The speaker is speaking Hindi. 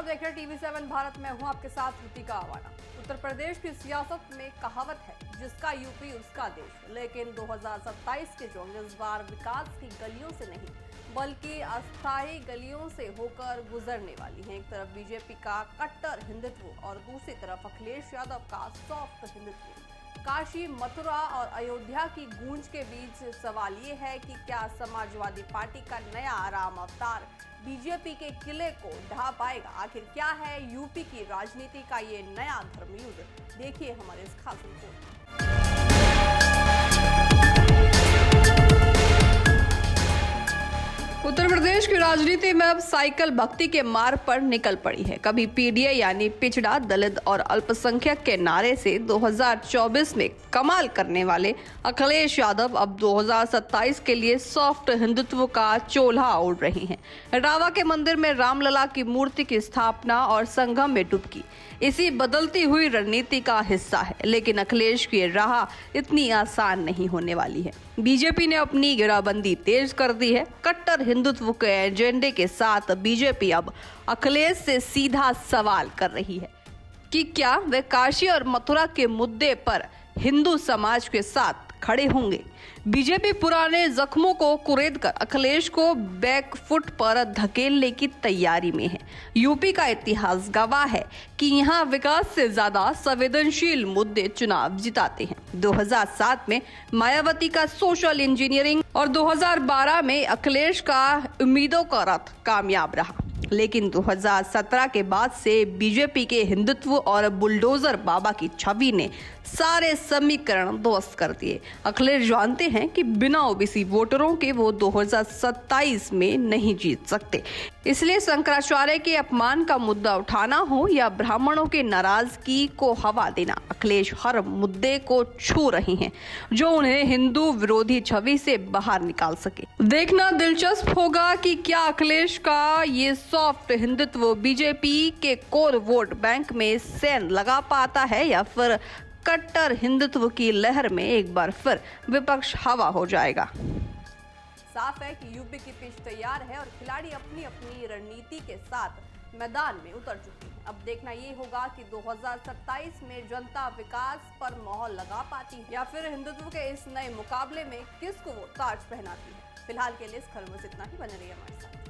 देख रहे TV7 भारत में हूं आपके साथ ऋतिका आवाना। उत्तर प्रदेश की सियासत में कहावत है, जिसका यूपी उसका देश। लेकिन 2027 के चुनाव इस बार विकास की गलियों से नहीं बल्कि अस्थायी गलियों से होकर गुजरने वाली हैं। एक तरफ बीजेपी का कट्टर हिंदुत्व और दूसरी तरफ अखिलेश यादव का सॉफ्ट हिंदुत्व। काशी, मथुरा और अयोध्या की गूंज के बीच सवाल ये है कि क्या समाजवादी पार्टी का नया राम अवतार बीजेपी के किले को ढा पाएगा? आखिर क्या है यूपी की राजनीति का ये नया धर्मयुद्ध? देखिए हमारे इस खास रिपोर्ट में। उत्तर प्रदेश की राजनीति में अब साइकिल भक्ति के मार्ग पर निकल पड़ी है। कभी पीडीए यानी पिछड़ा, दलित और अल्पसंख्यक के नारे से 2024 में कमाल करने वाले अखिलेश यादव अब 2027 के लिए सॉफ्ट हिंदुत्व का चोला ओढ़ रहे हैं। रावा के मंदिर में रामलला की मूर्ति की स्थापना और संगम में डुबकी इसी बदलती हुई रणनीति का हिस्सा है। लेकिन अखिलेश की राह इतनी आसान नहीं होने वाली है। बीजेपी ने अपनी घेराबंदी तेज कर दी है। कट्टर हिंदुत्व के एजेंडे के साथ बीजेपी अब अखिलेश से सीधा सवाल कर रही है कि क्या वे काशी और मथुरा के मुद्दे पर हिंदू समाज के साथ खड़े होंगे। बीजेपी पुराने जख्मों को कुरेदकर अखिलेश को बैकफुट पर धकेलने की तैयारी में है। यूपी का इतिहास गवाह है कि यहाँ विकास से ज्यादा संवेदनशील मुद्दे चुनाव जिताते हैं। 2007 में मायावती का सोशल इंजीनियरिंग और 2012 में अखिलेश का उम्मीदों का रथ कामयाब रहा। लेकिन 2017 के बाद से बीजेपी के हिंदुत्व और बुलडोजर बाबा की छवि ने सारे समीकरण ध्वस्त कर दिए। अखिलेश जानते हैं कि बिना ओबीसी वोटरों के वो 2027 में नहीं जीत सकते। इसलिए शंकराचार्य के अपमान का मुद्दा उठाना हो या ब्राह्मणों के नाराजगी को हवा देना, अखिलेश हर मुद्दे को छू रहे हैं जो उन्हें हिंदू विरोधी छवि से बाहर निकाल सके। देखना दिलचस्प होगा कि क्या अखिलेश का ये सॉफ्ट हिंदुत्व बीजेपी के कोर वोट बैंक में सेंध लगा पाता है या फिर कट्टर हिंदुत्व की लहर में एक बार फिर विपक्ष हवा हो जाएगा। साफ है कि यूपी की पिच तैयार है और खिलाड़ी अपनी अपनी रणनीति के साथ मैदान में उतर चुके हैं। अब देखना ये होगा कि 2027 में जनता विकास पर मोहर लगा पाती है या फिर हिंदुत्व के इस नए मुकाबले में किसको वो ताज पहनाती है। फिलहाल के लिए इस खबर में इतना ही। बने रहिए हमारे साथ।